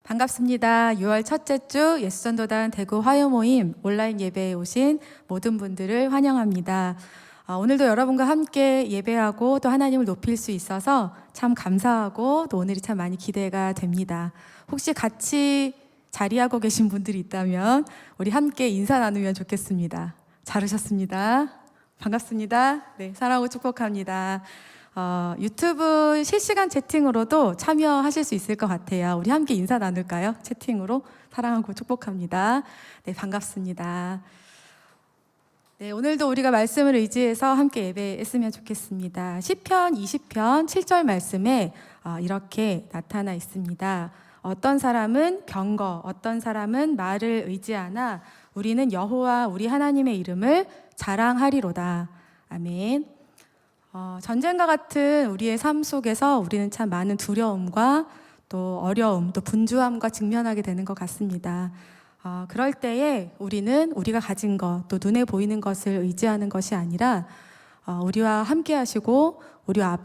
반갑습니다. 6월 첫째 주 예수전도단 대구 화요모임 온라인 예배에 오신 모든 분들을 환영합니다. 오늘도 여러분과 함께 예배하고 또 하나님을 높일 수 있어서 참 감사하고 또 오늘이 참 많이 기대가 됩니다. 혹시 같이 자리하고 계신 분들이 있다면 우리 함께 인사 나누면 좋겠습니다. 잘 오셨습니다. 반갑습니다. 네, 사랑하고 축복합니다. 유튜브 실시간 채팅으로도 참여하실 수 있을 것 같아요. 우리 함께 인사 나눌까요? 채팅으로 사랑하고 축복합니다. 네, 반갑습니다. 네, 오늘도 우리가 말씀을 의지해서 함께 예배했으면 좋겠습니다. 시편 20편 7절 말씀에 이렇게 나타나 있습니다. 어떤 사람은 경거, 어떤 사람은 말을 의지하나 우리는 여호와 우리 하나님의 이름을 자랑하리로다. 아멘. 전쟁과 같은 우리의 삶 속에서 우리는 참 많은 두려움과 또 어려움, 또 분주함과 직면하게 되는 것 같습니다. 그럴 때에 우리는 우리가 가진 것, 또 눈에 보이는 것을 의지하는 것이 아니라 우리와 함께 하시고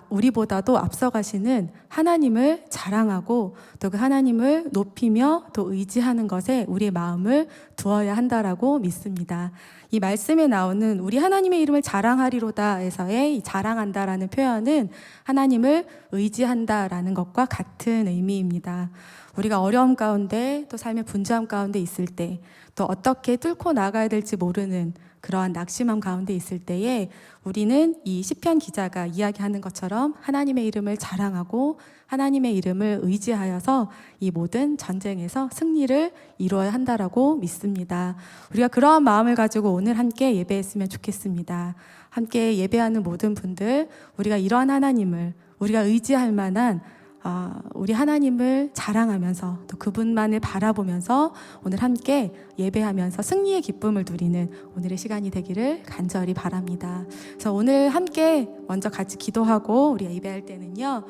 우리보다도 앞서가시는 하나님을 자랑하고 또 그 하나님을 높이며 또 의지하는 것에 우리의 마음을 두어야 한다라고 믿습니다. 이 말씀에 나오는 우리 하나님의 이름을 자랑하리로다에서의 이 자랑한다라는 표현은 하나님을 의지한다라는 것과 같은 의미입니다. 우리가 어려움 가운데 또 삶의 분주함 가운데 있을 때 또 어떻게 뚫고 나가야 될지 모르는 그러한 낙심함 가운데 있을 때에 우리는 이 시편 기자가 이야기하는 것처럼 하나님의 이름을 자랑하고 하나님의 이름을 의지하여서 이 모든 전쟁에서 승리를 이루어야 한다라고 믿습니다. 우리가 그러한 마음을 가지고 오늘 함께 예배했으면 좋겠습니다. 함께 예배하는 모든 분들, 우리가 이러한 하나님을 우리가 의지할 만한 우리 하나님을 자랑하면서 또 그분만을 바라보면서 오늘 함께 예배하면서 승리의 기쁨을 누리는 오늘의 시간이 되기를 간절히 바랍니다. 그래서 오늘 함께 먼저 같이 기도하고 우리가 예배할 때는요,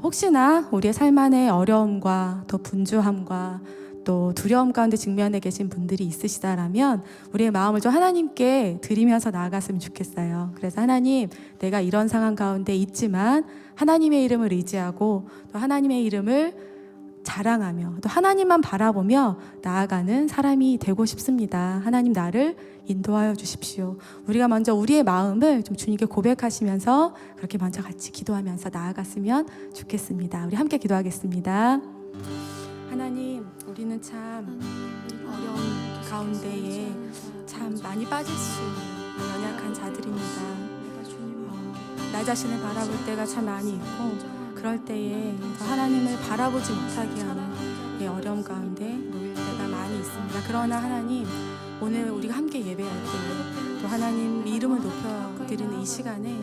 혹시나 우리의 삶 안에 어려움과 또 분주함과 또 두려움 가운데 직면해 계신 분들이 있으시다라면 우리의 마음을 좀 하나님께 드리면서 나아갔으면 좋겠어요. 그래서 하나님, 내가 이런 상황 가운데 있지만 하나님의 이름을 의지하고 또 하나님의 이름을 자랑하며 또 하나님만 바라보며 나아가는 사람이 되고 싶습니다. 하나님, 나를 인도하여 주십시오. 우리가 먼저 우리의 마음을 좀 주님께 고백하시면서 그렇게 먼저 같이 기도하면서 나아갔으면 좋겠습니다. 우리 함께 기도하겠습니다. 하나님, 우리는 참 어려운 가운데에 참 많이 빠질 수 있는 연약한 자들입니다. 나 자신을 바라볼 때가 참 많이 있고 그럴 때에 하나님을 바라보지 못하게 하는 이 어려움 가운데 놓일 때가 많이 있습니다. 그러나 하나님, 오늘 우리가 함께 예배할 때 또 하나님 이름을 높여드리는 이 시간에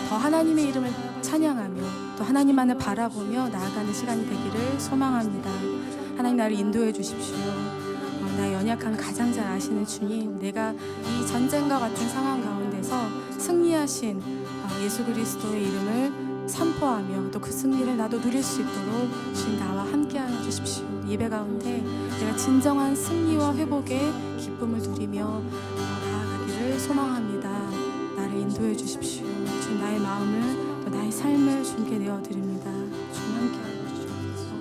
더 하나님의 이름을 찬양하며 또 하나님만을 바라보며 나아가는 시간이 되기를 소망합니다. 하나님, 나를 인도해 주십시오. 나의 연약함을 가장 잘 아시는 주님, 내가 이 전쟁과 같은 상황 가운데서 승리하신 예수 그리스도의 이름을 선포하며 또 그 승리를 나도 누릴 수 있도록 주님 나와 함께하여 주십시오. 예배 가운데 내가 진정한 승리와 회복의 기쁨을 누리며 나아가기를 소망합니다. 나를 인도해 주십시오. 주님, 나의 마음을 또 나의 삶을 주님께 내어드립니다. 주님, 함께하여 주옵소서.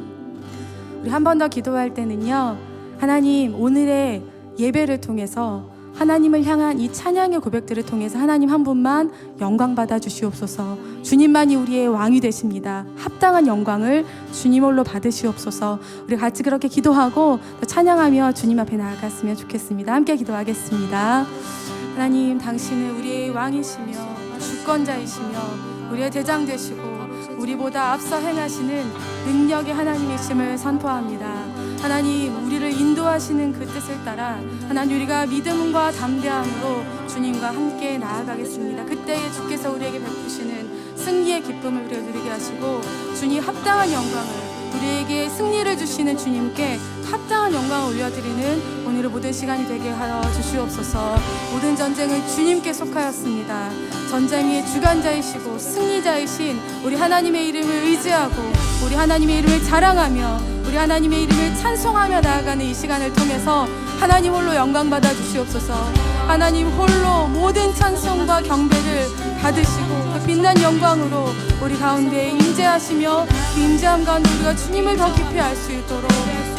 우리 한 번 더 기도할 때는요, 하나님, 오늘의 예배를 통해서 하나님을 향한 이 찬양의 고백들을 통해서 하나님 한 분만 영광 받아 주시옵소서. 주님만이 우리의 왕이 되십니다. 합당한 영광을 주님 홀로 받으시옵소서. 우리 같이 그렇게 기도하고 찬양하며 주님 앞에 나아갔으면 좋겠습니다. 함께 기도하겠습니다. 하나님, 당신은 우리의 왕이시며 주권자이시며 우리의 대장 되시고 우리보다 앞서 행하시는 능력의 하나님이심을 선포합니다. 하나님, 우리를 인도하시는 그 뜻을 따라 하나님, 우리가 믿음과 담대함으로 주님과 함께 나아가겠습니다. 그때에 주께서 우리에게 베푸시는 승리의 기쁨을 우리가 누리게 하시고 주님 합당한 영광을 우리에게 승리를 주시는 주님께 합당한 영광을 올려드리는 오늘의 모든 시간이 되게 하여 주시옵소서. 모든 전쟁은 주님께 속하였습니다. 전쟁의 주관자이시고 승리자이신 우리 하나님의 이름을 의지하고 우리 하나님의 이름을 자랑하며 우리 하나님의 이름을 찬송하며 나아가는 이 시간을 통해서 하나님 홀로 영광 받아 주시옵소서. 하나님 홀로 모든 찬송과 경배를 받으시고 그 빛난 영광으로 우리 가운데 임재하시며 그 임재함 가운데 우리가 주님을 더 깊이 알 수 있도록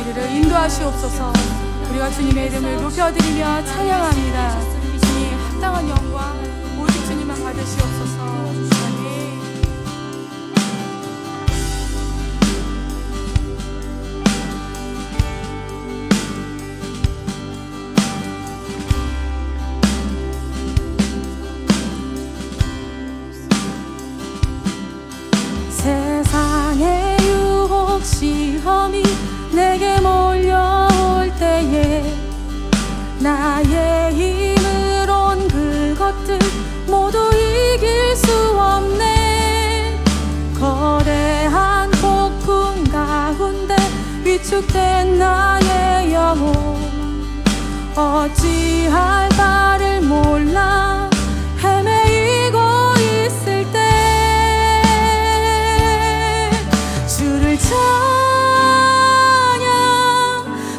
우리를 인도하시옵소서. 우리가 주님의 이름을 높여드리며 찬양합니다. 주님 합당한 영광 오직 주님만 받으시옵소서. 아멘. 세상의 유혹 시험이 내게 몰려올 때에 나의 힘으론 그것들 모두 이길 수 없네. 거대한 폭풍 가운데 위축된 나의 영혼 어찌할 바를 몰라 헤매이고 있을 때 주를 찬양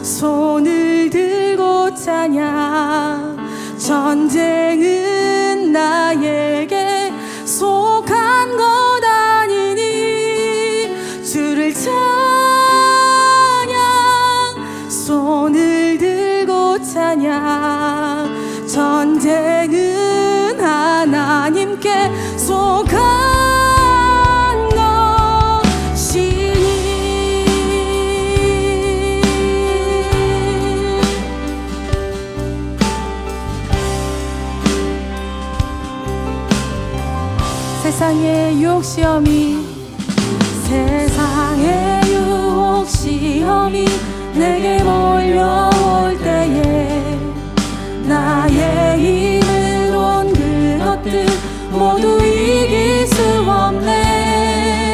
손을 들고 찬양 전쟁은 나에게 속한 것 아니니 주를 찬양 손을 들고 찬양 전쟁은 하나님께 속한 세상의 유혹 시험이 내게 몰려올 때에 나의 힘으론 그것들 모두 이길 수 없네.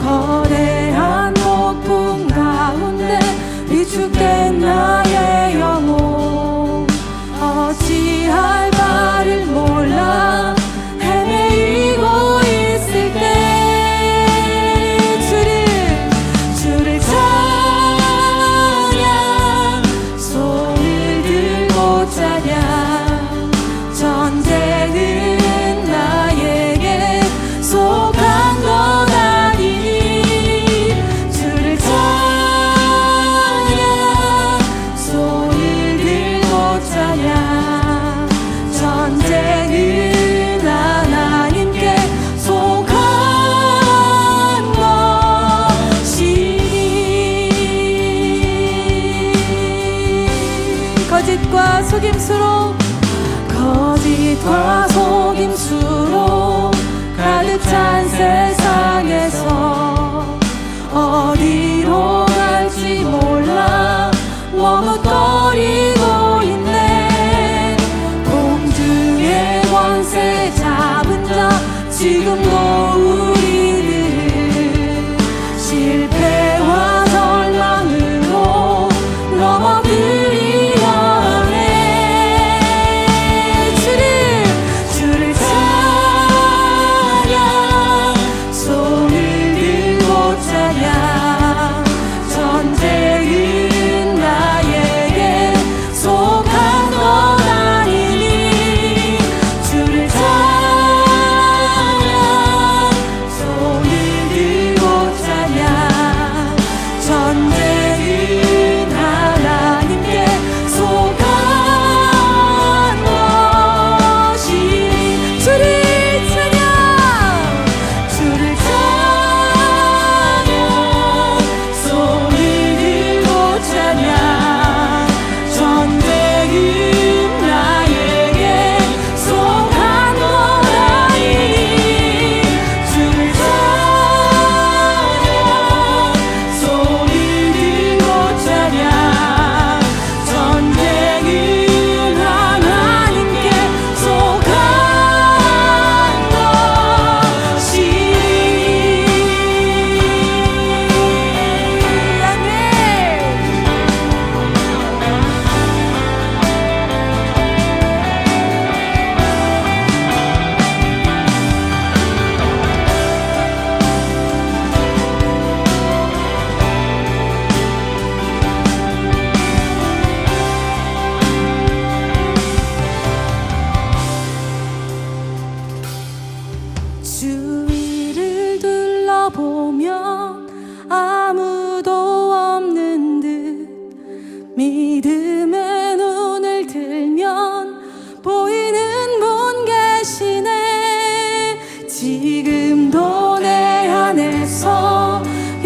거대한 폭풍 가운데 위축된 나의 영혼 어찌할 바를 몰라 헤매이고 있을 때 주를 찬양 손을 들고 찬양 전쟁은 나에게 속한 것 아니니 주를 찬양 손을 들고 찬양 전쟁은 하나님께 속한 것이니 거짓과 속임수로 가득 찬 세상에서 어디로 갈지 몰라 머뭇거리고 있네. 공중의 권세 잡은 자 지금도 우리들을 실패와 절망으로 넘어뜨리려 하네. 주를 찬양 손을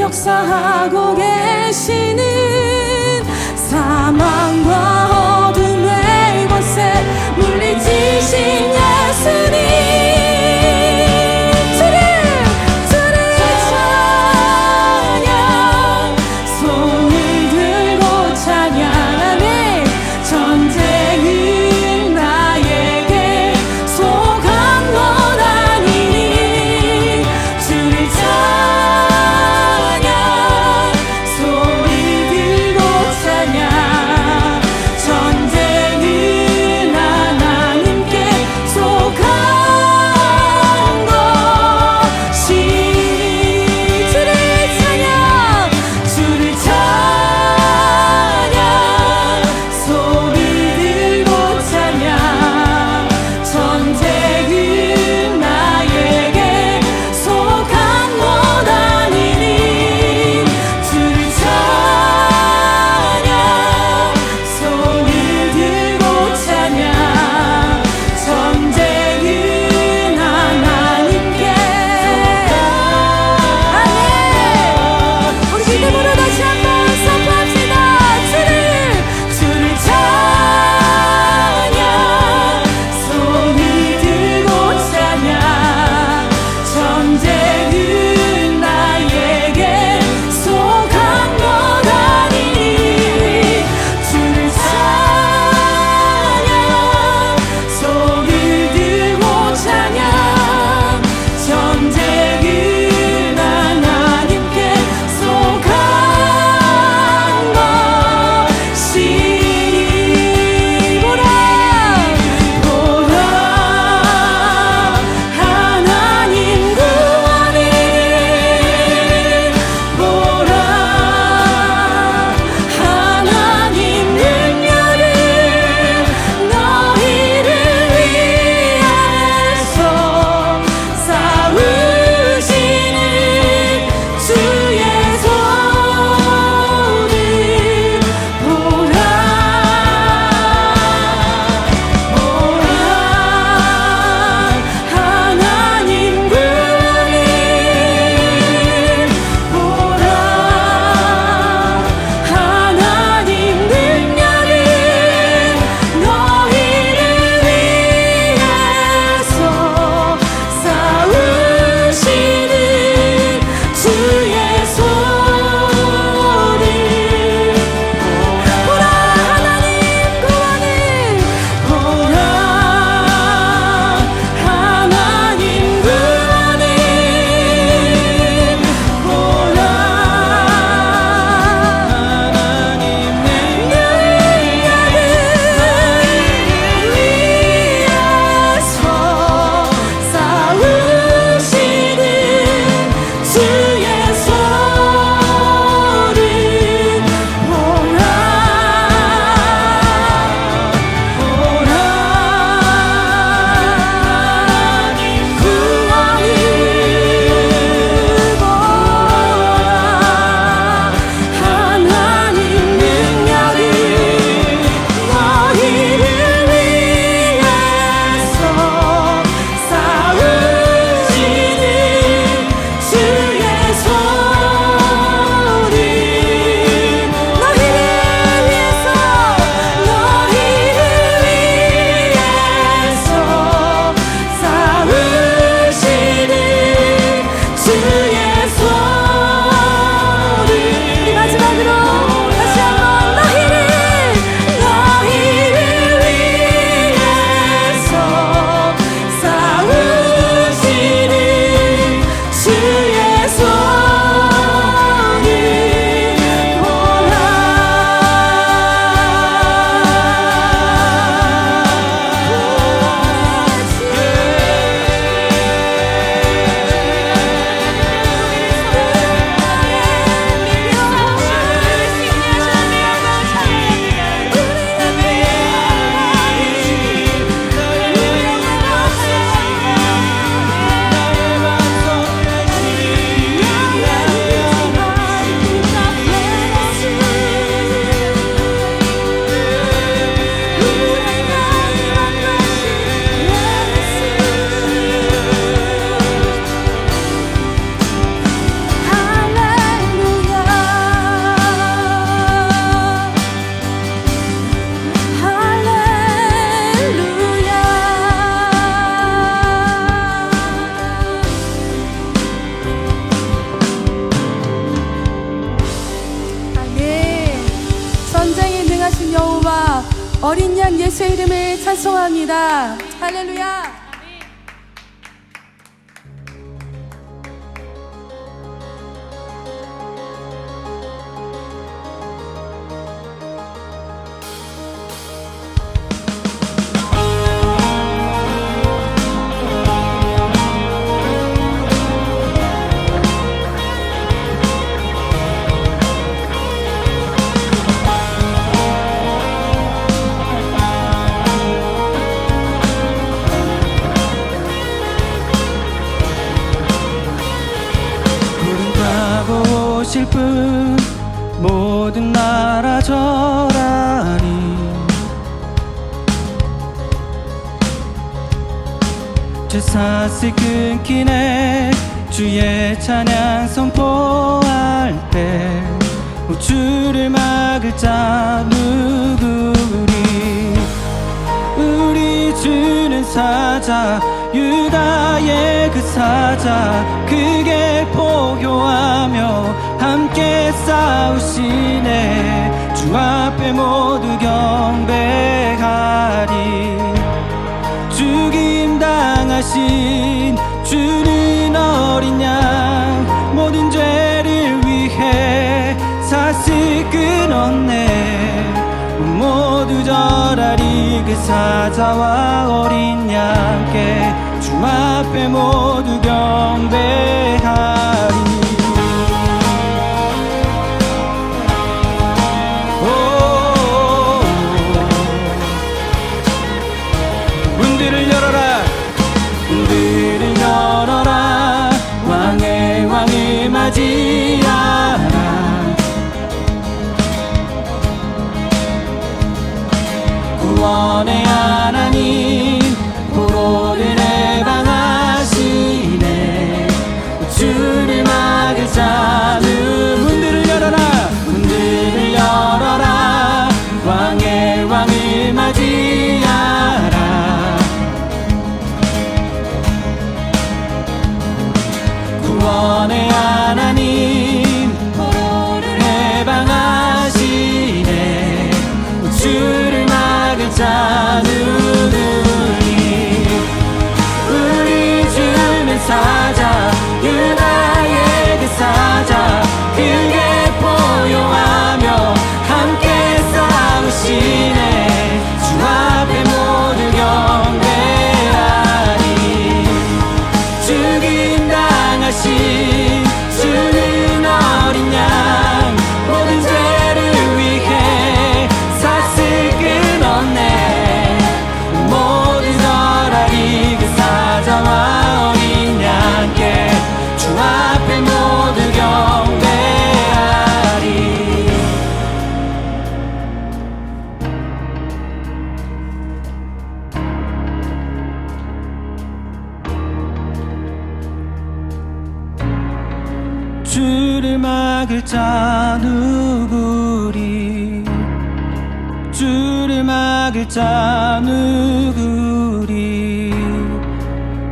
역사하고 계시는 사망과 어둠의 권세 물리치신 예수님 소리 어린 양 예수의 이름을 찬송합니다. 할렐루야. 오실 분 모든 나라 절하리. 제사슬 끊기네 주의 찬양 선포할 때 주를 막을 자 누구리. 우리 주는 사자 유다의 그 사자 크게 포효하며 함께 싸우시네. 주 앞에 모두 경배하리. 죽임 당하신 주는 어린 양 모든 죄를 위해 사슬 끊었네. 모두 절하리 그 사자와 어린 양께 주 앞에 모두 경배하리. 문들을 열어라 문들을 열어라 왕의 왕을 맞이하라. 구원의 하나님 포로를 해방하시네. 주를 막을 자는 문들을 열어라 문들을 열어라 왕의 왕을 맞이하라. 구원의 하나님 포로를 해방하시네. 주를 막을 자 누구니. 우리 주는 사자 유다의 그 사자 크게 포효하며 함께 싸우시네. 주 앞에 모두 경배하리. 죽임 당하신 주는 어린 양 모든 죄를 위해 사슬 끊었네. 모두 절하리 그 사자와 어린 양께 주 앞에 모두 경배하리. 주를 막을 자 누구리. 주를 막을 자 누구리.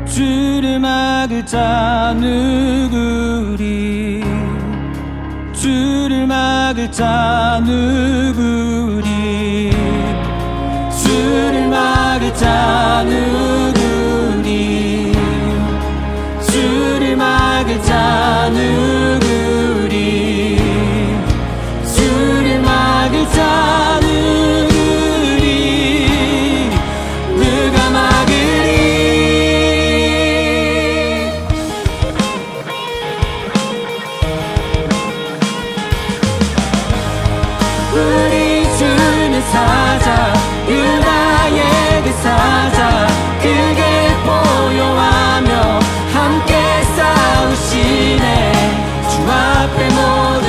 주를 막을 자 누구리. 주를 막을 자 누구리. 주를 막을 자 누구리. 주를 막을 자 누구리. 주를 막을 자 누구리. 누가 막으리. 우리 주는 사자 유다의 그 사자 크게 포효하며 함께 싸우시네. 주 앞에 모두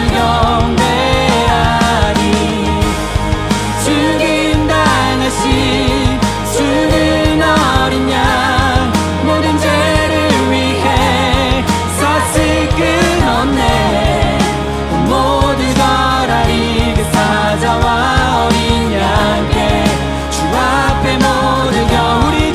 경배하리. 죽임 당하신 주는 어린 양 모든 죄를 위해 사슬 끊었네. 모두 절하리 그 사자와 어린 양께 주 앞에 모두 우리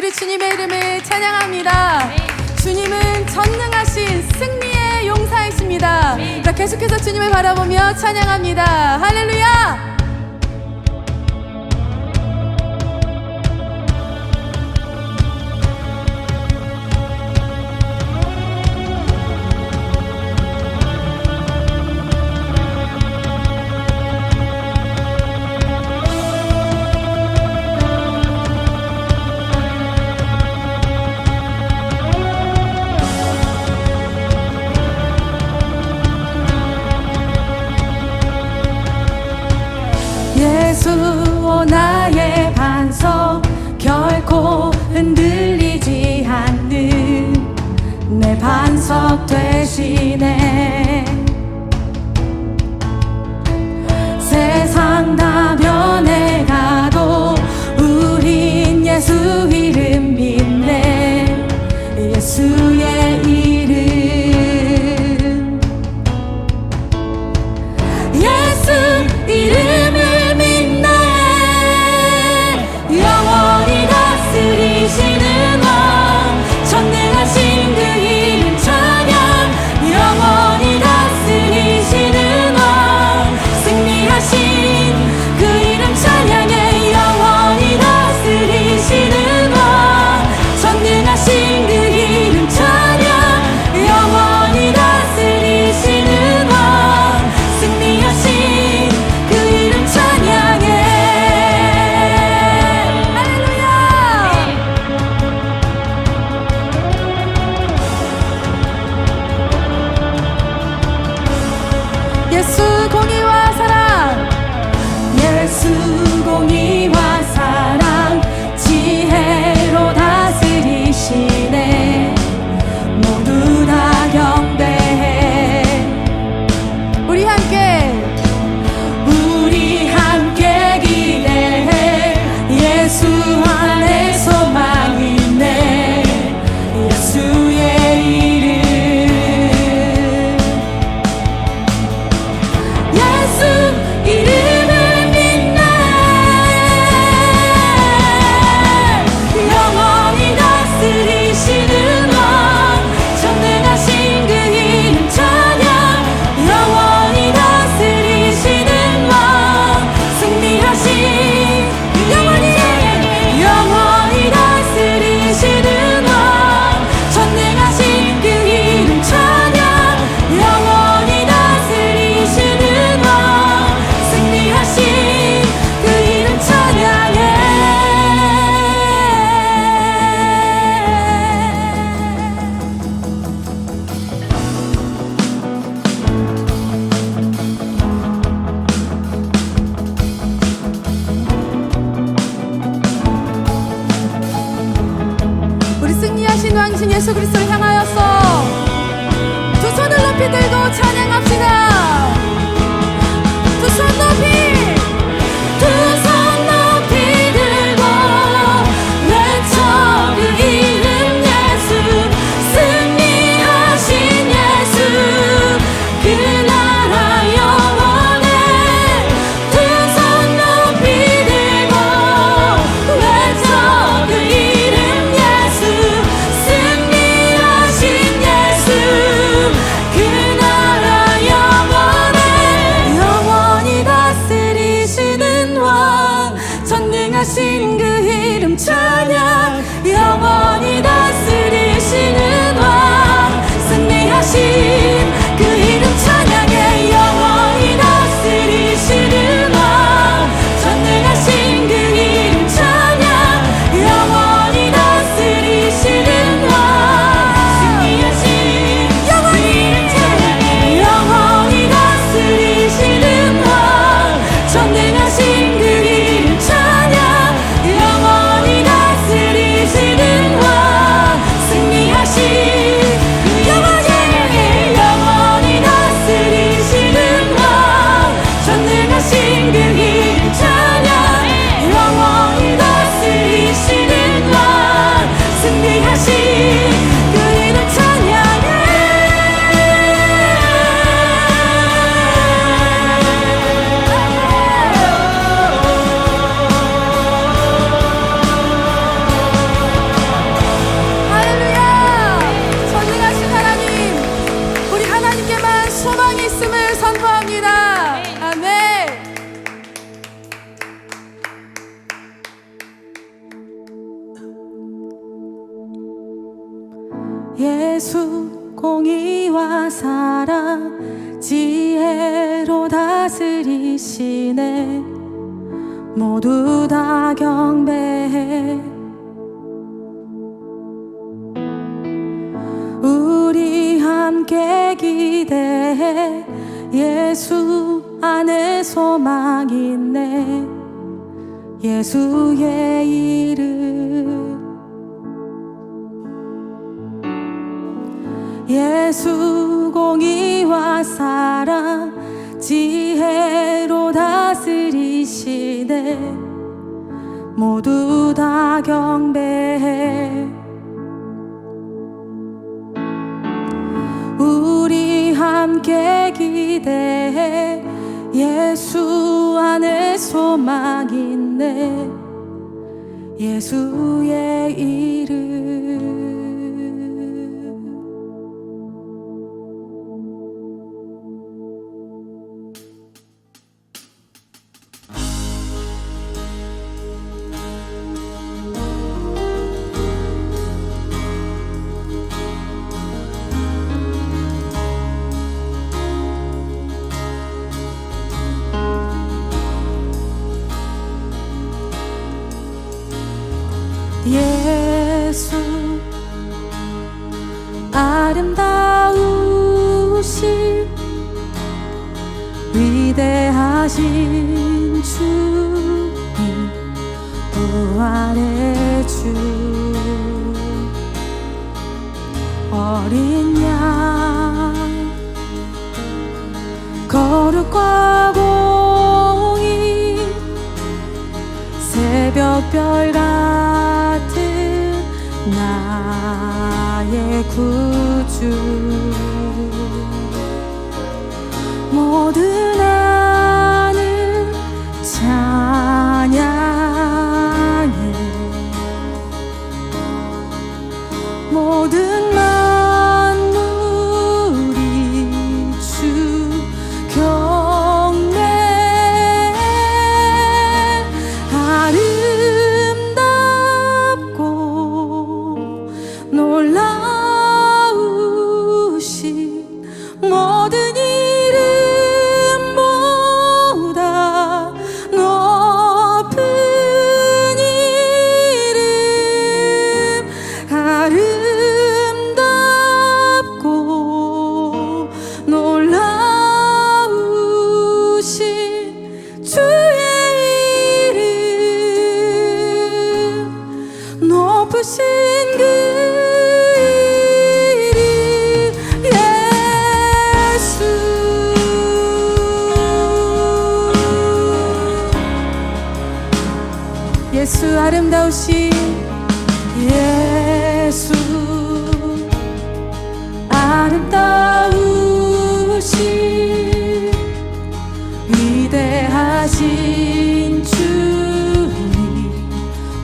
우리 주님의 이름을 찬양합니다. 주님은 전능하신 승리의 용사이십니다. 자, 계속해서 주님을 바라보며 찬양합니다. 할렐루야! 예수 나의 반석 결코 흔들리지 않는 내 반석 되시네. 세상 다 변해가도 우린 예수 이름 믿네. 예수의 이름, 예수 이름을 믿네. 영원히 다스리시는 왕, 전능하신 그 이름 찬양. 영원히 다스리시는 왕, 승리하신 그 이름 찬양해. 영원히 다스리시는 왕, 전능하신 그 이름 찬양. 영원히 다스리시는 왕, 승리하신 그 이름 찬양해. 할렐루야! 예수 공의와 사랑, 예수 공의와 사랑, 지혜로 다스리시네. 모두 다 경배해. 우리 함께 우리 함께 기대해. 예수 안에 소망 있네. 예수의 이름, 예수 이름을 믿네. 영원히 다스리시는 왕, 전능하신 그 이름 찬양. 영원히 다스리시는 왕, 승리하신 영원히 다스리시는 왕, 전능하신 그 이름 찬양. 영원히 다스리시는 왕, 승리하신 그 이름 찬양해. 우리 승리하신 왕이신 예수 그리스도를 향하여서 두 손을 높이 들고 찬양합시다. 두 손 높이, 두 손 높이 들고 외쳐 그 이름 예수. 승리하신 예수, 그 나라 영원해. 두 손 높이 들고 외쳐 그 이름 예수. 승리하신 예수, 그 나라 예수 공의와 사랑 지혜로 다스리시네. 모두 다 경배해. 우리 함께 기대해. 예수 안에 소망 있네. 예수의 이름. 예수 공의와 사랑 지혜로 다스리시네. 모두 다 경배해. 우리 함께 기대해. 예수 안에 소망 있네. 예수의 이름. 예수 아름다우신 위대하신 주님, 부활의 주. 어린 양 거룩과 공의, 새벽별 같은 나의 구주. 모든 하늘 찬양해. 모든 만물이 주 경배해. 아름답고 놀라우신 모든 이름보다 높은 이름. 아름답고 놀라우신 주의 이름. 높으신 그 이름 예수. 예수 아름다우신 예수 아름다우신 위대하신 주님,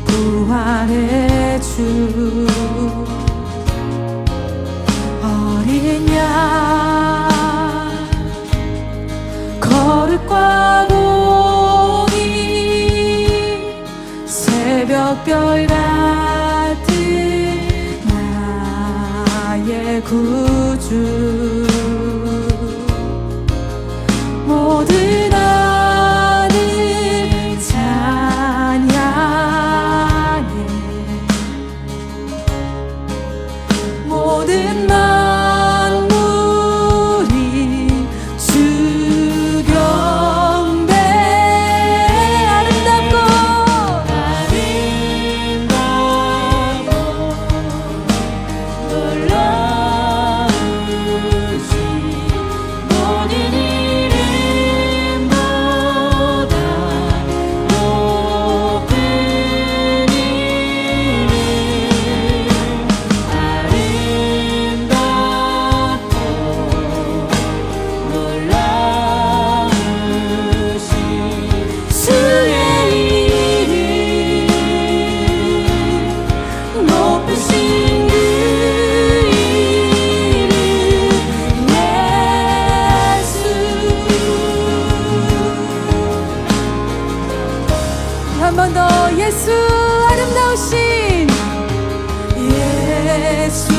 부활의 주. 어린 양 거룩과 공의, 새벽별 같은 나의 구주. 모든 하늘 찬양해. 모든 만물이 주 경배해. 아름답고 놀라우신 모든 이름보다 높은 이름. 아름답고 놀라우신 주의 이름. 높으신 그 이름 예수. 한 번 더. 예수 아름다우신 예수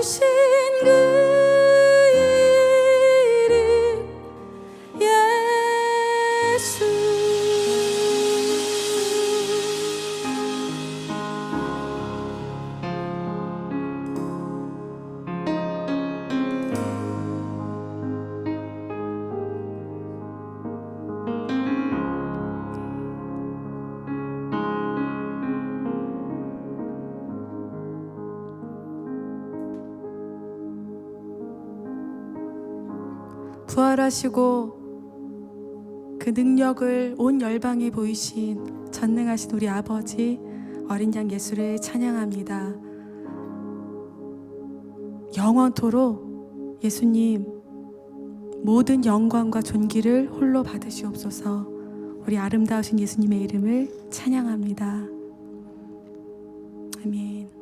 하신 그 이름 예수. 부활하시고 그 능력을 온 열방에 보이신 전능하신 우리 아버지 어린 양 예수를 찬양합니다. 영원토록 예수님 모든 영광과 존귀를 홀로 받으시옵소서. 우리 아름다우신 예수님의 이름을 찬양합니다. 아멘.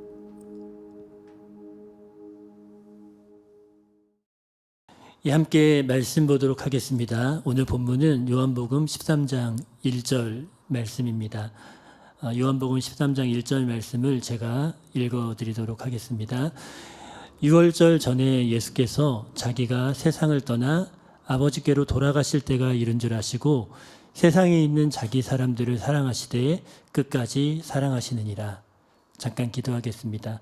예, 함께 말씀 보도록 하겠습니다. 오늘 본문은 요한복음 13장 1절 말씀입니다. 요한복음 13장 1절 말씀을 제가 읽어드리도록 하겠습니다. 6월절 전에 예수께서 자기가 세상을 떠나 아버지께로 돌아가실 때가 이른 줄 아시고 세상에 있는 자기 사람들을 사랑하시되 끝까지 사랑하시느니라. 잠깐 기도하겠습니다.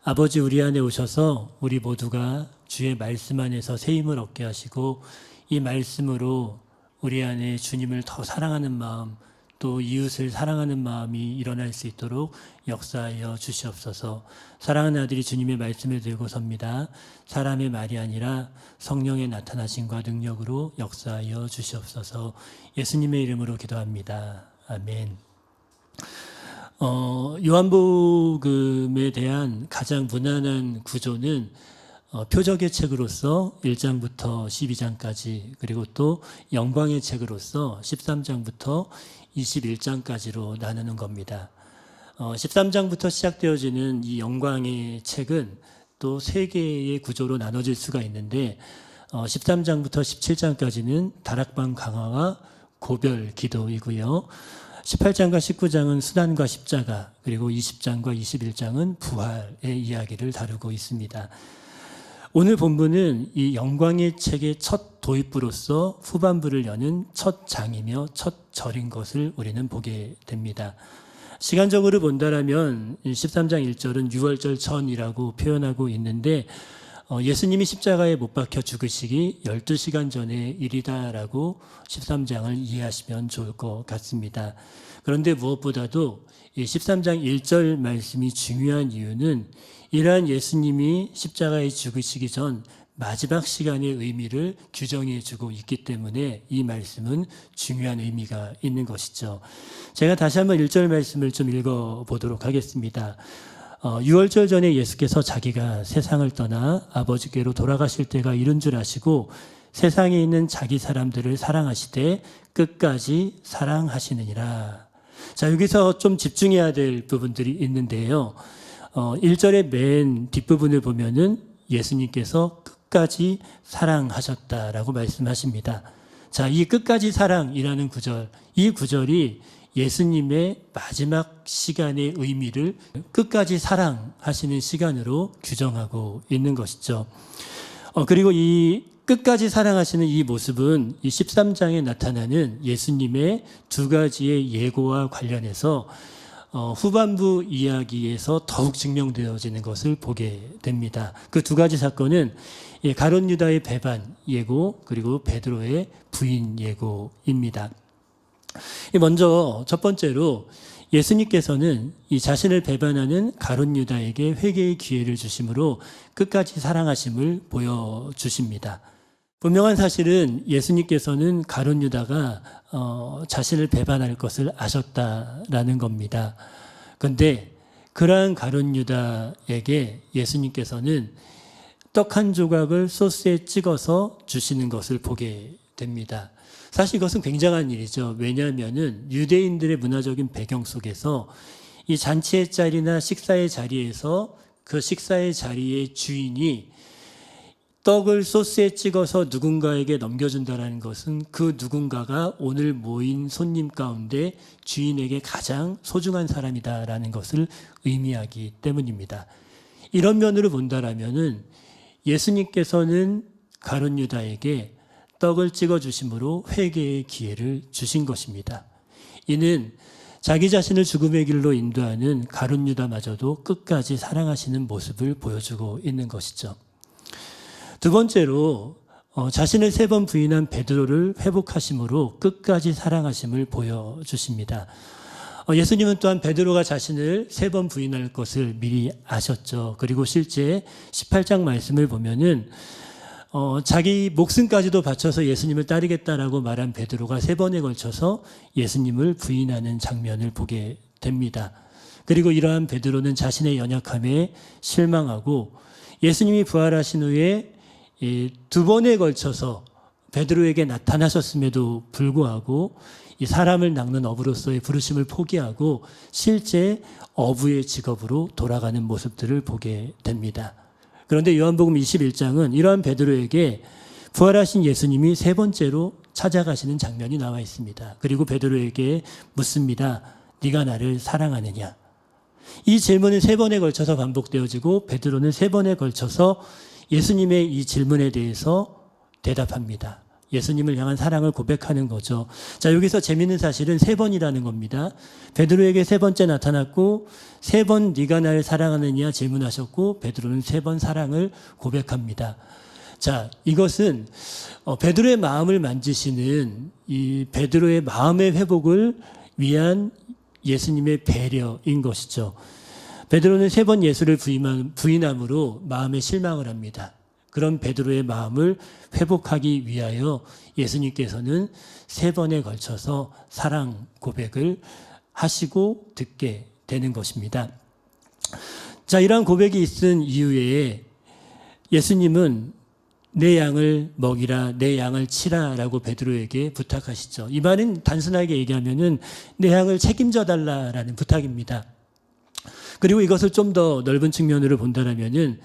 아버지, 우리 안에 오셔서 우리 모두가 주의 말씀 안에서 새 힘을 얻게 하시고 이 말씀으로 우리 안에 주님을 더 사랑하는 마음, 또 이웃을 사랑하는 마음이 일어날 수 있도록 역사하여 주시옵소서. 사랑하는 아들이 주님의 말씀을 들고 섭니다. 사람의 말이 아니라 성령의 나타나심과 능력으로 역사하여 주시옵소서. 예수님의 이름으로 기도합니다. 아멘. 요한복음에 대한 가장 무난한 구조는 표적의 책으로서 1장부터 12장까지, 그리고 또 영광의 책으로서 13장부터 21장까지로 나누는 겁니다. 13장부터 시작되어지는 이 영광의 책은 또 세 개의 구조로 나눠질 수가 있는데 13장부터 17장까지는 다락방 강화와 고별 기도이고요. 18장과 19장은 수단과 십자가, 그리고 20장과 21장은 부활의 이야기를 다루고 있습니다. 오늘 본문은 이 영광의 책의 첫 도입부로서 후반부를 여는 첫 장이며 첫 절인 것을 우리는 보게 됩니다. 시간적으로 본다라면 13장 1절은 6월절 전이라고 표현하고 있는데 예수님이 십자가에 못 박혀 죽으시기 12시간 전의 일이다라고 13장을 이해하시면 좋을 것 같습니다. 그런데 무엇보다도 이 13장 1절 말씀이 중요한 이유는 이러한 예수님이 십자가에 죽으시기 전 마지막 시간의 의미를 규정해 주고 있기 때문에 이 말씀은 중요한 의미가 있는 것이죠. 제가 다시 한번 1절 말씀을 좀 읽어보도록 하겠습니다. 6월절 전에 예수께서 자기가 세상을 떠나 아버지께로 돌아가실 때가 이른 줄 아시고 세상에 있는 자기 사람들을 사랑하시되 끝까지 사랑하시느니라. 자, 여기서 좀 집중해야 될 부분들이 있는데요. 1절의 맨 뒷부분을 보면은 예수님께서 끝까지 사랑하셨다라고 말씀하십니다. 자, 이 끝까지 사랑이라는 구절, 이 구절이 예수님의 마지막 시간의 의미를 끝까지 사랑하시는 시간으로 규정하고 있는 것이죠. 그리고 이 끝까지 사랑하시는 이 모습은 이 13장에 나타나는 예수님의 두 가지의 예고와 관련해서 후반부 이야기에서 더욱 증명되어지는 것을 보게 됩니다. 그 두 가지 사건은 가룟 유다의 배반 예고, 그리고 베드로의 부인 예고입니다. 먼저 첫 번째로 예수님께서는 이 자신을 배반하는 가룟 유다에게 회개의 기회를 주심으로 끝까지 사랑하심을 보여주십니다. 분명한 사실은 예수님께서는 가룟 유다가 자신을 배반할 것을 아셨다라는 겁니다. 그런데 그러한 가룟 유다에게 예수님께서는 떡 한 조각을 소스에 찍어서 주시는 것을 보게 됩니다. 사실 이것은 굉장한 일이죠. 왜냐하면은 유대인들의 문화적인 배경 속에서 이 잔치의 자리나 식사의 자리에서 그 식사의 자리의 주인이 떡을 소스에 찍어서 누군가에게 넘겨준다는 것은 그 누군가가 오늘 모인 손님 가운데 주인에게 가장 소중한 사람이다라는 것을 의미하기 때문입니다. 이런 면으로 본다라면은 예수님께서는 가룟 유다에게 떡을 찍어 주심으로 회개의 기회를 주신 것입니다. 이는 자기 자신을 죽음의 길로 인도하는 가룟 유다마저도 끝까지 사랑하시는 모습을 보여주고 있는 것이죠. 두 번째로 자신을 3번 부인한 베드로를 회복하심으로 끝까지 사랑하심을 보여주십니다. 예수님은 또한 베드로가 자신을 3번 부인할 것을 미리 아셨죠. 그리고 실제 18장 말씀을 보면은 자기 목숨까지도 바쳐서 예수님을 따르겠다라고 말한 베드로가 3번에 걸쳐서 예수님을 부인하는 장면을 보게 됩니다. 그리고 이러한 베드로는 자신의 연약함에 실망하고 예수님이 부활하신 후에 2번에 걸쳐서 베드로에게 나타나셨음에도 불구하고 이 사람을 낚는 어부로서의 부르심을 포기하고 실제 어부의 직업으로 돌아가는 모습들을 보게 됩니다. 그런데 요한복음 21장은 이러한 베드로에게 부활하신 예수님이 3번째로 찾아가시는 장면이 나와 있습니다. 그리고 베드로에게 묻습니다. 네가 나를 사랑하느냐? 이 질문은 3번에 걸쳐서 반복되어지고 베드로는 3번에 걸쳐서 예수님의 이 질문에 대해서 대답합니다. 예수님을 향한 사랑을 고백하는 거죠. 자, 여기서 재미있는 사실은 3번이라는 겁니다. 베드로에게 3번째 나타났고 3번 네가 나를 사랑하느냐 질문하셨고 베드로는 3번 사랑을 고백합니다. 자, 이것은 베드로의 마음을 만지시는 이 베드로의 마음의 회복을 위한 예수님의 배려인 것이죠. 베드로는 3번 예수를 부인함으로 마음에 실망을 합니다. 그런 베드로의 마음을 회복하기 위하여 예수님께서는 3번에 걸쳐서 사랑 고백을 하시고 듣게 되는 것입니다. 자, 이러한 고백이 있은 이후에 예수님은 내 양을 먹이라, 내 양을 치라라고 베드로에게 부탁하시죠. 이 말은 단순하게 얘기하면은 내 양을 책임져 달라라는 부탁입니다. 그리고 이것을 좀 더 넓은 측면으로 본다면은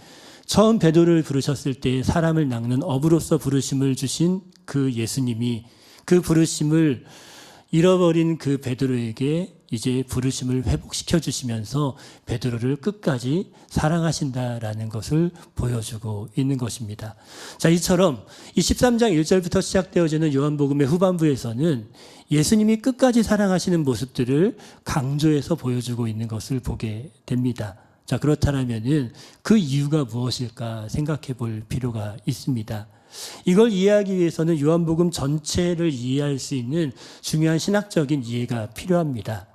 처음 베드로를 부르셨을 때 사람을 낚는 어부로서 부르심을 주신 그 예수님이 그 부르심을 잃어버린 그 베드로에게 이제 부르심을 회복시켜 주시면서 베드로를 끝까지 사랑하신다라는 것을 보여주고 있는 것입니다. 자, 이처럼 이 13장 1절부터 시작되어지는 요한복음의 후반부에서는 예수님이 끝까지 사랑하시는 모습들을 강조해서 보여주고 있는 것을 보게 됩니다. 자, 그렇다면은 그 이유가 무엇일까 생각해 볼 필요가 있습니다. 이걸 이해하기 위해서는 요한복음 전체를 이해할 수 있는 중요한 신학적인 이해가 필요합니다.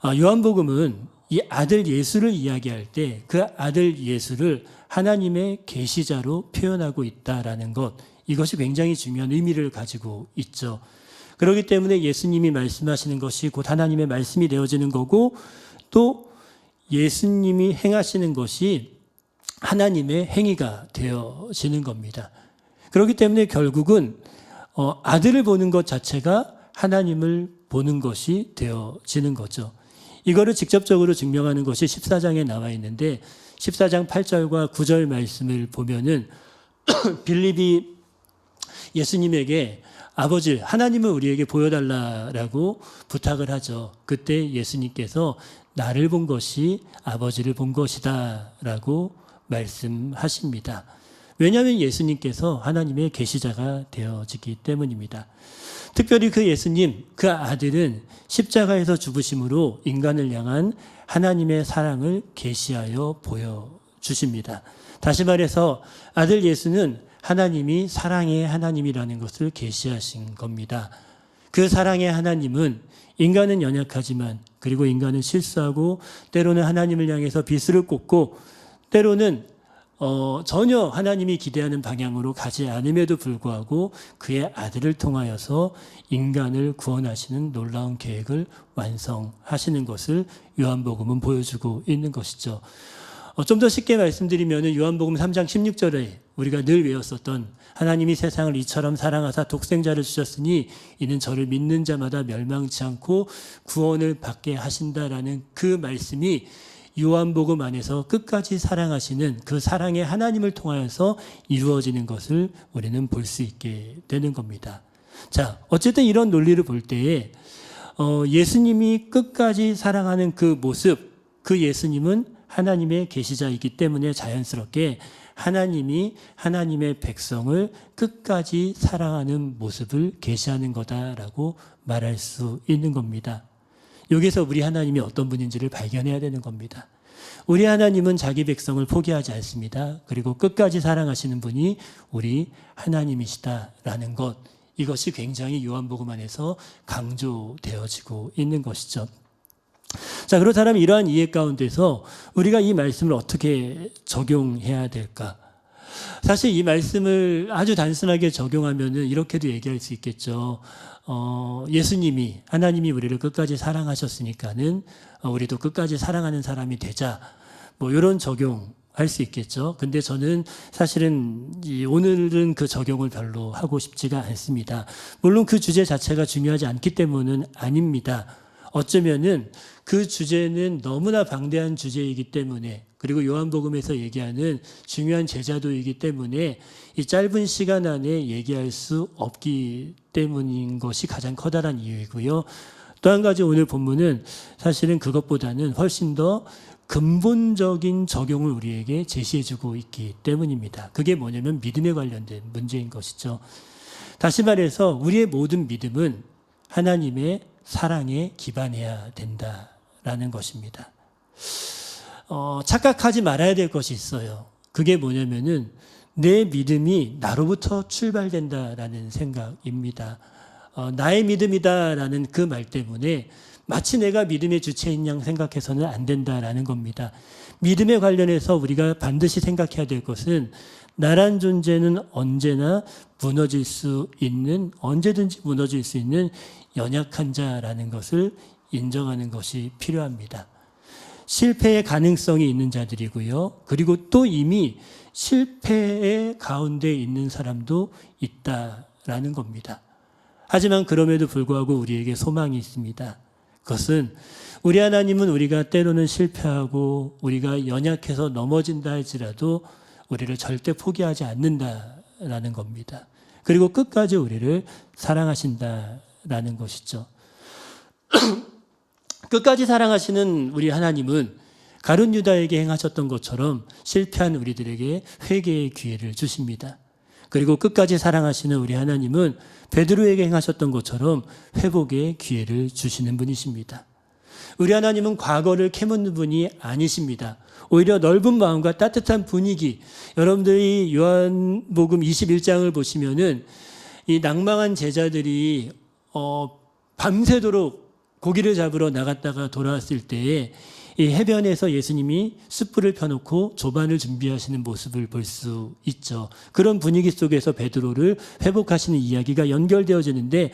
요한복음은 이 아들 예수를 이야기할 때 그 아들 예수를 하나님의 계시자로 표현하고 있다라는 것, 이것이 굉장히 중요한 의미를 가지고 있죠. 그렇기 때문에 예수님이 말씀하시는 것이 곧 하나님의 말씀이 되어지는 거고 또 예수님이 행하시는 것이 하나님의 행위가 되어지는 겁니다. 그렇기 때문에 결국은 아들을 보는 것 자체가 하나님을 보는 것이 되어지는 거죠. 이거를 직접적으로 증명하는 것이 14장에 나와 있는데 14장 8절과 9절 말씀을 보면은 빌립이 예수님에게 아버지 하나님을 우리에게 보여달라라고 부탁을 하죠. 그때 예수님께서 나를 본 것이 아버지를 본 것이다 라고 말씀하십니다. 왜냐하면 예수님께서 하나님의 계시자가 되어지기 때문입니다. 특별히 그 예수님, 그 아들은 십자가에서 죽으심으로 인간을 향한 하나님의 사랑을 계시하여 보여주십니다. 다시 말해서 아들 예수는 하나님이 사랑의 하나님이라는 것을 계시하신 겁니다. 그 사랑의 하나님은 인간은 연약하지만 그리고 인간은 실수하고 때로는 하나님을 향해서 비수를 꽂고 때로는 전혀 하나님이 기대하는 방향으로 가지 않음에도 불구하고 그의 아들을 통하여서 인간을 구원하시는 놀라운 계획을 완성하시는 것을 요한복음은 보여주고 있는 것이죠. 좀 더 쉽게 말씀드리면 요한복음 3장 16절에 우리가 늘 외웠었던 하나님이 세상을 이처럼 사랑하사 독생자를 주셨으니 이는 저를 믿는 자마다 멸망치 않고 구원을 받게 하신다라는 그 말씀이 요한복음 안에서 끝까지 사랑하시는 그 사랑의 하나님을 통하여서 이루어지는 것을 우리는 볼 수 있게 되는 겁니다. 자, 어쨌든 이런 논리를 볼 때에 예수님이 끝까지 사랑하는 그 모습, 그 예수님은 하나님의 계시자이기 때문에 자연스럽게 하나님이 하나님의 백성을 끝까지 사랑하는 모습을 계시하는 거다라고 말할 수 있는 겁니다. 여기서 우리 하나님이 어떤 분인지를 발견해야 되는 겁니다. 우리 하나님은 자기 백성을 포기하지 않습니다. 그리고 끝까지 사랑하시는 분이 우리 하나님이시다라는 것, 이것이 굉장히 요한복음 안에서 강조되어지고 있는 것이죠. 자, 그렇다면 이러한 이해 가운데서 우리가 이 말씀을 어떻게 적용해야 될까? 사실 이 말씀을 아주 단순하게 적용하면은 이렇게도 얘기할 수 있겠죠. 예수님이, 하나님이 우리를 끝까지 사랑하셨으니까는 우리도 끝까지 사랑하는 사람이 되자. 뭐 이런 적용할 수 있겠죠. 근데 저는 사실은 오늘은 그 적용을 별로 하고 싶지가 않습니다. 물론 그 주제 자체가 중요하지 않기 때문은 아닙니다. 어쩌면은 그 주제는 너무나 방대한 주제이기 때문에, 그리고 요한복음에서 얘기하는 중요한 제자도이기 때문에 이 짧은 시간 안에 얘기할 수 없기 때문인 것이 가장 커다란 이유이고요. 또 한 가지 오늘 본문은 사실은 그것보다는 훨씬 더 근본적인 적용을 우리에게 제시해주고 있기 때문입니다. 그게 뭐냐면 믿음에 관련된 문제인 것이죠. 다시 말해서 우리의 모든 믿음은 하나님의 사랑에 기반해야 된다라는 것입니다. 착각하지 말아야 될 것이 있어요. 그게 뭐냐면은 내 믿음이 나로부터 출발된다라는 생각입니다. 나의 믿음이다라는 그 말 때문에 마치 내가 믿음의 주체인 양 생각해서는 안 된다라는 겁니다. 믿음에 관련해서 우리가 반드시 생각해야 될 것은 나란 존재는 언제나 무너질 수 있는, 언제든지 무너질 수 있는 연약한 자라는 것을 인정하는 것이 필요합니다. 실패의 가능성이 있는 자들이고요. 그리고 또 이미 실패의 가운데 있는 사람도 있다라는 겁니다. 하지만 그럼에도 불구하고 우리에게 소망이 있습니다. 그것은 우리 하나님은 우리가 때로는 실패하고 우리가 연약해서 넘어진다 할지라도 우리를 절대 포기하지 않는다라는 겁니다. 그리고 끝까지 우리를 사랑하신다라는 것이죠. 끝까지 사랑하시는 우리 하나님은 가룟 유다에게 행하셨던 것처럼 실패한 우리들에게 회개의 기회를 주십니다. 그리고 끝까지 사랑하시는 우리 하나님은 베드로에게 행하셨던 것처럼 회복의 기회를 주시는 분이십니다. 우리 하나님은 과거를 캐묻는 분이 아니십니다. 오히려 넓은 마음과 따뜻한 분위기, 여러분들이 요한복음 21장을 보시면은 이 낭망한 제자들이 밤새도록 고기를 잡으러 나갔다가 돌아왔을 때에 이 해변에서 예수님이 숯불을 펴놓고 조반을 준비하시는 모습을 볼 수 있죠. 그런 분위기 속에서 베드로를 회복하시는 이야기가 연결되어지는데,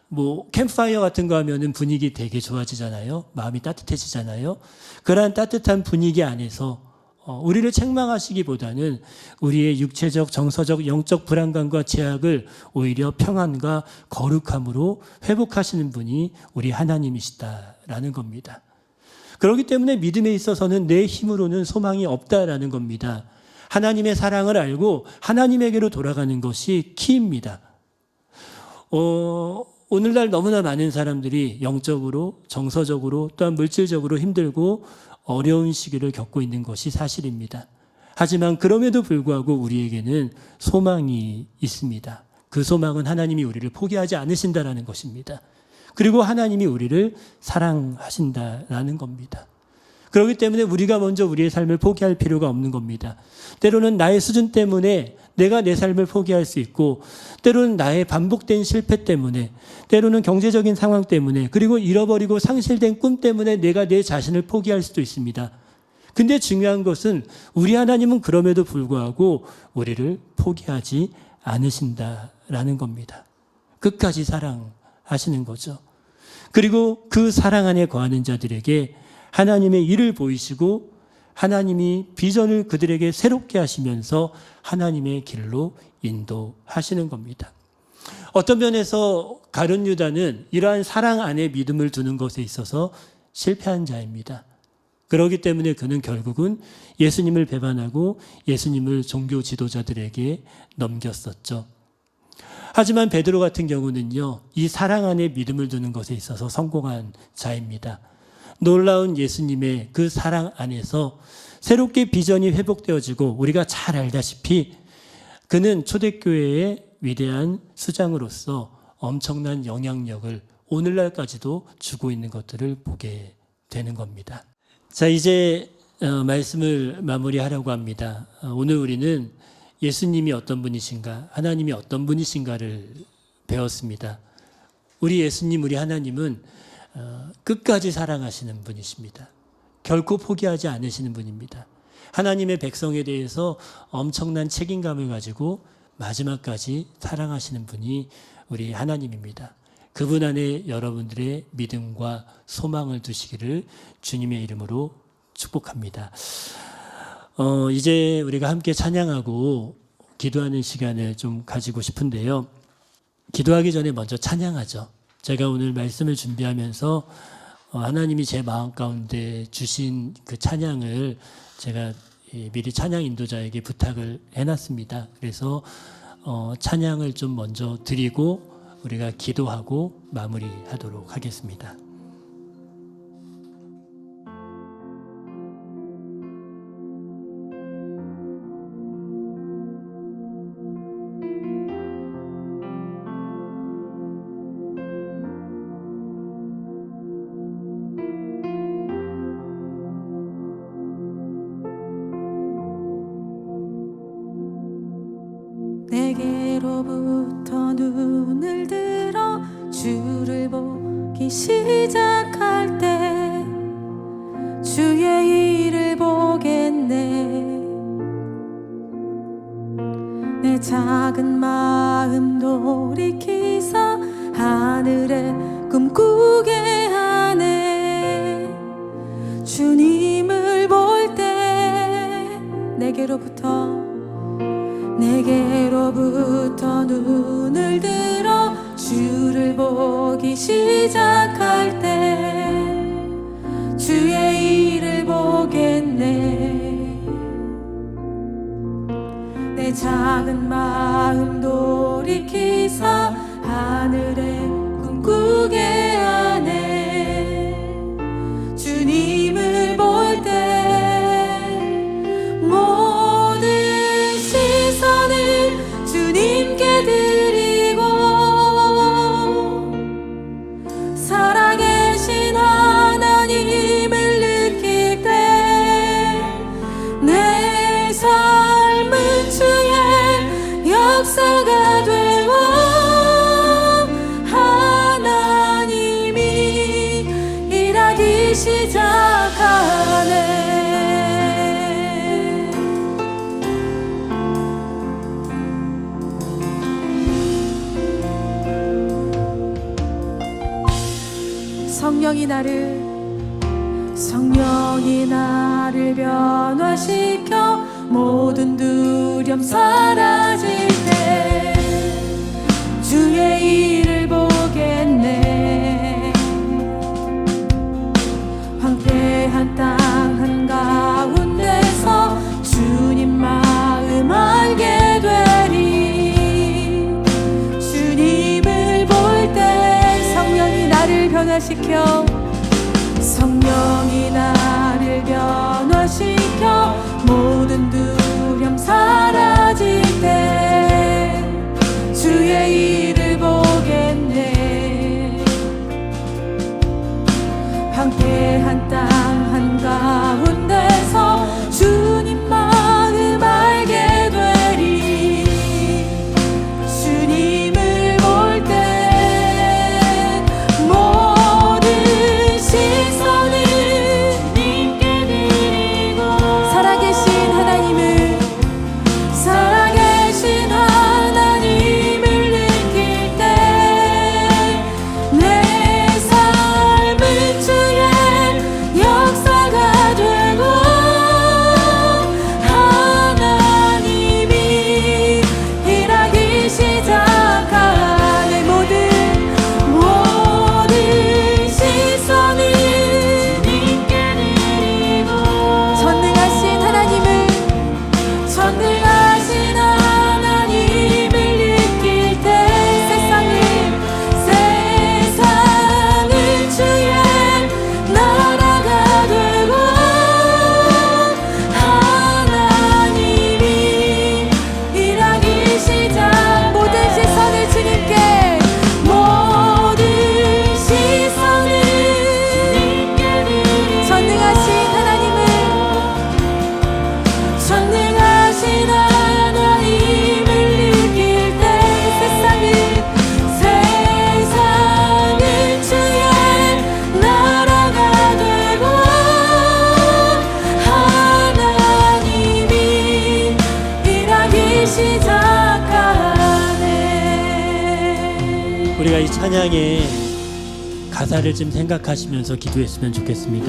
뭐 캠프파이어 같은 거 하면은 분위기 되게 좋아지잖아요. 마음이 따뜻해지잖아요. 그러한 따뜻한 분위기 안에서 우리를 책망하시기보다는 우리의 육체적, 정서적, 영적 불안감과 제약을 오히려 평안과 거룩함으로 회복하시는 분이 우리 하나님이시다라는 겁니다. 그렇기 때문에 믿음에 있어서는 내 힘으로는 소망이 없다라는 겁니다. 하나님의 사랑을 알고 하나님에게로 돌아가는 것이 키입니다. 오늘날 너무나 많은 사람들이 영적으로, 정서적으로, 또한 물질적으로 힘들고 어려운 시기를 겪고 있는 것이 사실입니다. 하지만 그럼에도 불구하고 우리에게는 소망이 있습니다. 그 소망은 하나님이 우리를 포기하지 않으신다라는 것입니다. 그리고 하나님이 우리를 사랑하신다라는 겁니다. 그렇기 때문에 우리가 먼저 우리의 삶을 포기할 필요가 없는 겁니다. 때로는 나의 수준 때문에 내가 내 삶을 포기할 수 있고, 때로는 나의 반복된 실패 때문에, 때로는 경제적인 상황 때문에, 그리고 잃어버리고 상실된 꿈 때문에 내가 내 자신을 포기할 수도 있습니다. 근데 중요한 것은 우리 하나님은 그럼에도 불구하고 우리를 포기하지 않으신다라는 겁니다. 끝까지 사랑하시는 거죠. 그리고 그 사랑 안에 거하는 자들에게 하나님의 일을 보이시고 하나님이 비전을 그들에게 새롭게 하시면서 하나님의 길로 인도하시는 겁니다. 어떤 면에서 가룟 유다는 이러한 사랑 안에 믿음을 두는 것에 있어서 실패한 자입니다. 그렇기 때문에 그는 결국은 예수님을 배반하고 예수님을 종교 지도자들에게 넘겼었죠. 하지만 베드로 같은 경우는요, 이 사랑 안에 믿음을 두는 것에 있어서 성공한 자입니다. 놀라운 예수님의 그 사랑 안에서 새롭게 비전이 회복되어지고, 우리가 잘 알다시피 그는 초대교회의 위대한 수장으로서 엄청난 영향력을 오늘날까지도 주고 있는 것들을 보게 되는 겁니다. 자, 이제 말씀을 마무리하려고 합니다. 오늘 우리는 예수님이 어떤 분이신가, 하나님이 어떤 분이신가를 배웠습니다. 우리 예수님, 우리 하나님은 끝까지 사랑하시는 분이십니다. 결코 포기하지 않으시는 분입니다. 하나님의 백성에 대해서 엄청난 책임감을 가지고 마지막까지 사랑하시는 분이 우리 하나님입니다. 그분 안에 여러분들의 믿음과 소망을 두시기를 주님의 이름으로 축복합니다. 이제 우리가 함께 찬양하고 기도하는 시간을 좀 가지고 싶은데요. 기도하기 전에 먼저 찬양하죠. 제가 오늘 말씀을 준비하면서 하나님이 제 마음 가운데 주신 그 찬양을 제가 미리 찬양 인도자에게 부탁을 해놨습니다. 그래서 찬양을 좀 먼저 드리고 우리가 기도하고 마무리하도록 하겠습니다. 내게로부터 눈을 들어 주를 보기 시작할 때 주의 일을 보겠네. 내 작은 마음 돌이키사 하늘에 꿈꾸게 하네. 주님을 볼 때 내게로부터 눈을 들어 주를 보기 시작할 때 주의 일을 보겠네. 내 작은 마음 돌이키사 하늘에 꿈꾸게 하네. 주님을 볼 때 주님께 드리고 살아계신 하나님을 느낄 때 내 삶은 주의 역사가 되어 하나님이 일하기 시작하네. 성령이 나를 변화시켜 모든 두려움 사라질 때 주의 일을 보겠네. 황폐한 땅 한가운데서 주님 마음 알게 되리. 주님을 볼 때 성령이 나를 변화시켜 모든 두려움 사라질 때 주의 일을 보겠네. 황폐한 땅 한가운데서 주님 마음 알게 되리. 주님을 볼 때 모든 시선을 우리 찬양의 가사를 좀 생각하시면서 기도했으면 좋겠습니다.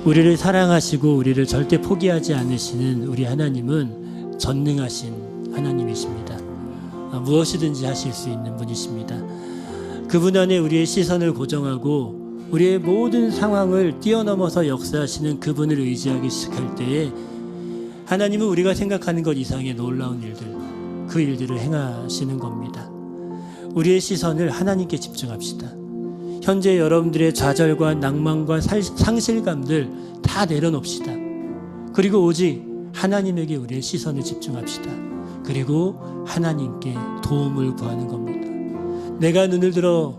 우리를 사랑하시고 우리를 절대 포기하지 않으시는 우리 하나님은 전능하신 하나님이십니다. 무엇이든지 하실 수 있는 분이십니다. 그분 안에 우리의 시선을 고정하고 우리의 모든 상황을 뛰어넘어서 역사하시는 그분을 의지하기 시작할 때에 하나님은 우리가 생각하는 것 이상의 놀라운 일들, 그 일들을 행하시는 겁니다. 우리의 시선을 하나님께 집중합시다. 현재 여러분들의 좌절과 낭만과 상실감들 다 내려놓읍시다. 그리고 오직 하나님에게 우리의 시선을 집중합시다. 그리고 하나님께 도움을 구하는 겁니다. 내가 눈을 들어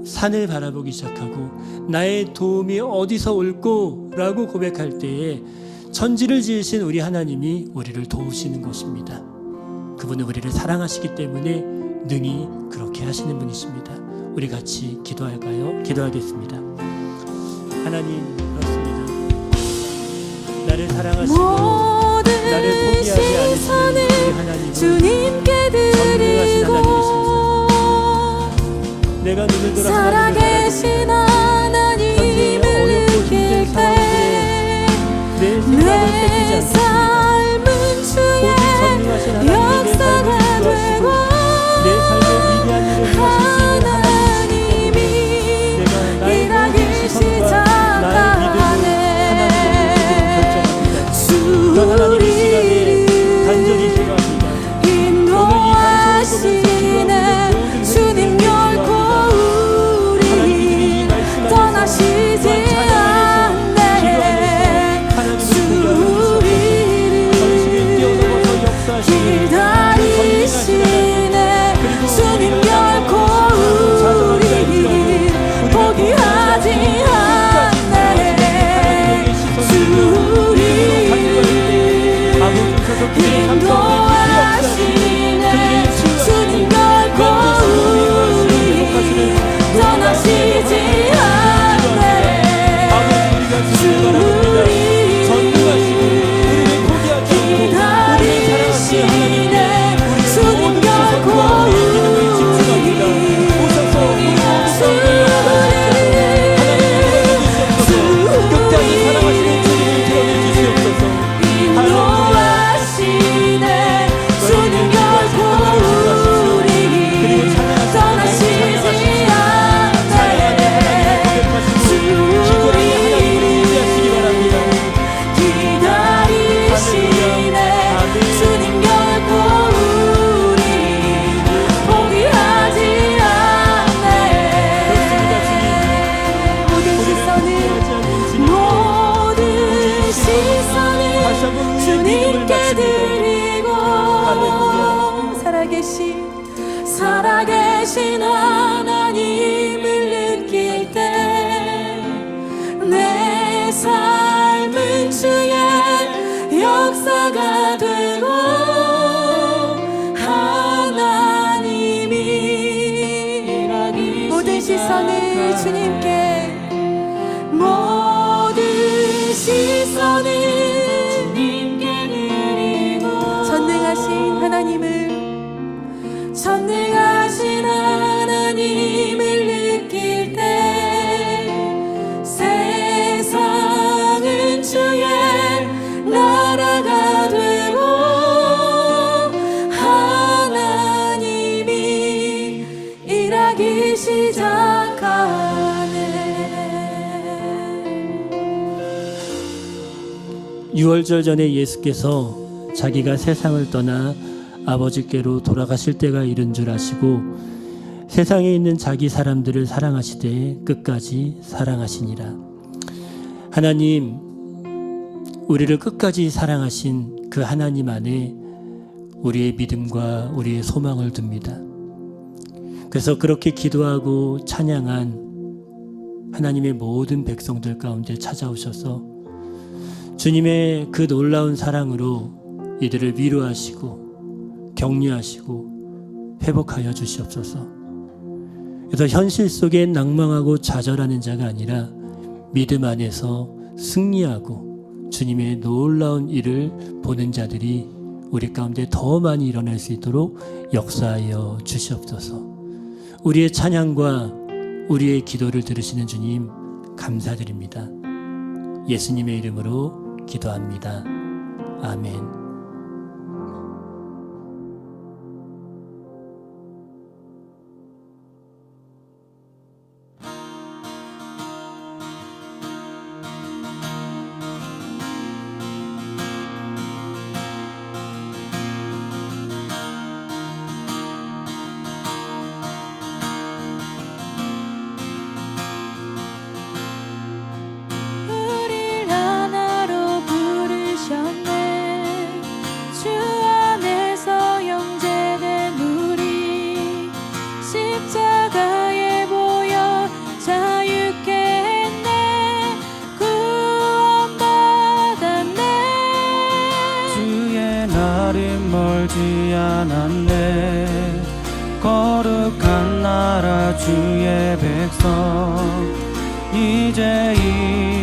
산을 바라보기 시작하고 나의 도움이 어디서 올꼬? 라고 고백할 때에 천지를 지으신 우리 하나님이 우리를 도우시는 것입니다. 그분은 우리를 사랑하시기 때문에 능히 그렇게 하시는 분이십니다. 우리 같이 기도할까요? 기도하겠습니다. 하나님, 그렇습니다. 나를 사랑하시고 나를 포기하지 않으시는 우리 하나님은 주님께 전능하신 드리고 하나님이십니다. 내가 눈을 들어 살아계신 하나님을 느낄 때 내 생각을 뺏기지 내 않습니다. 삶은 오직 전능하신 주의 하나님의 내 역사가 삶을 되고 인도하시고 내 삶의 위대한 일을 행하실 수 있는 하나님이시기 때문에 내가 나의 일하기 모든 시선과 나의 믿음을 하나님의 결정합니다. 그런 하나님 이 시간에 간절히 기도합니다. 인도하시네 주님 결코 우리 떠나시지 않네 기다리시네 주님 결코 우리 포기하지 않네 인도하시네 주님 결코 우리 떠나시지 않네 기다리시네 주님 결코 인도하시네 주님 결코 우리 떠나시지 않네 기다리시네 주님 결코 우리 포기하지 않네 모든 시선을 주님께 드리고 살아계신 하나님을 느낄 때 내 삶은 주의 역사가 되고 하나님이 모든 시선을 주님께 모든 시선을 주님께 드리고 전능하신 하나님을 느낄 때 세상은 주의 나라가 되고 하나님이 일하기 시작하네 6월절 전에 예수께서 자기가 세상을 떠나 아버지께로 돌아가실 때가 이른 줄 아시고 세상에 있는 자기 사람들을 사랑하시되 끝까지 사랑하시니라. 하나님, 우리를 끝까지 사랑하신 그 하나님 안에 우리의 믿음과 우리의 소망을 둡니다. 그래서 그렇게 기도하고 찬양한 하나님의 모든 백성들 가운데 찾아오셔서 주님의 그 놀라운 사랑으로 이들을 위로하시고 격려하시고 회복하여 주시옵소서. 그래서 현실 속에 낭망하고 좌절하는 자가 아니라 믿음 안에서 승리하고 주님의 놀라운 일을 보는 자들이 우리 가운데 더 많이 일어날 수 있도록 역사하여 주시옵소서. 우리의 찬양과 우리의 기도를 들으시는 주님 감사드립니다. 예수님의 이름으로 기도합니다. 아멘. 우릴 하나로 부르셨네. 주 안에서 영제된 우리 십자가에 보여 자유케 했네. 구원받았네. 주의 날이 멀지 않았네. 거룩한 나라 주의 백성 이제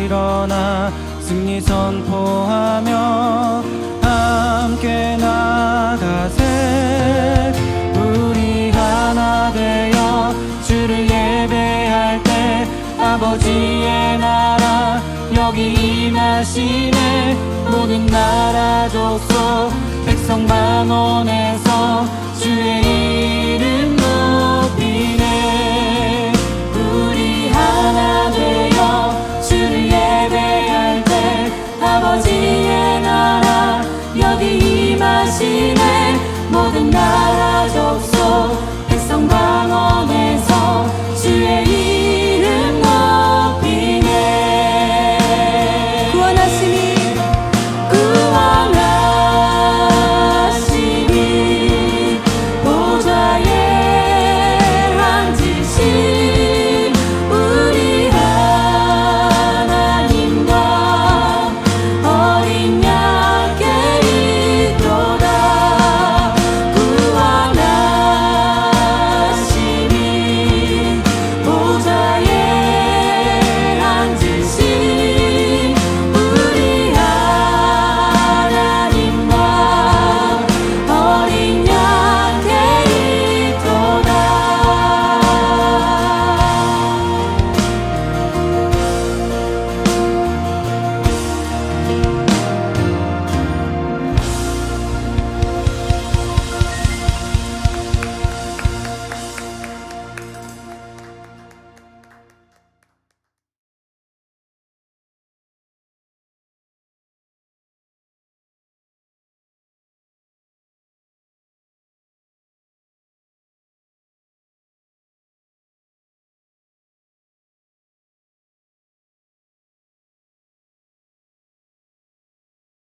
일어나 승리 선포하며 함께 나가세. 우리 하나 되어 주를 예배할 때 아버지의 나라 여기 임하시네. 모든 나라 족속 백성 만원에서 주의 이름 높이네. 우리 하나 되어 주를 예배할 때 아버지의 나라 여기 임하시네. 모든 나라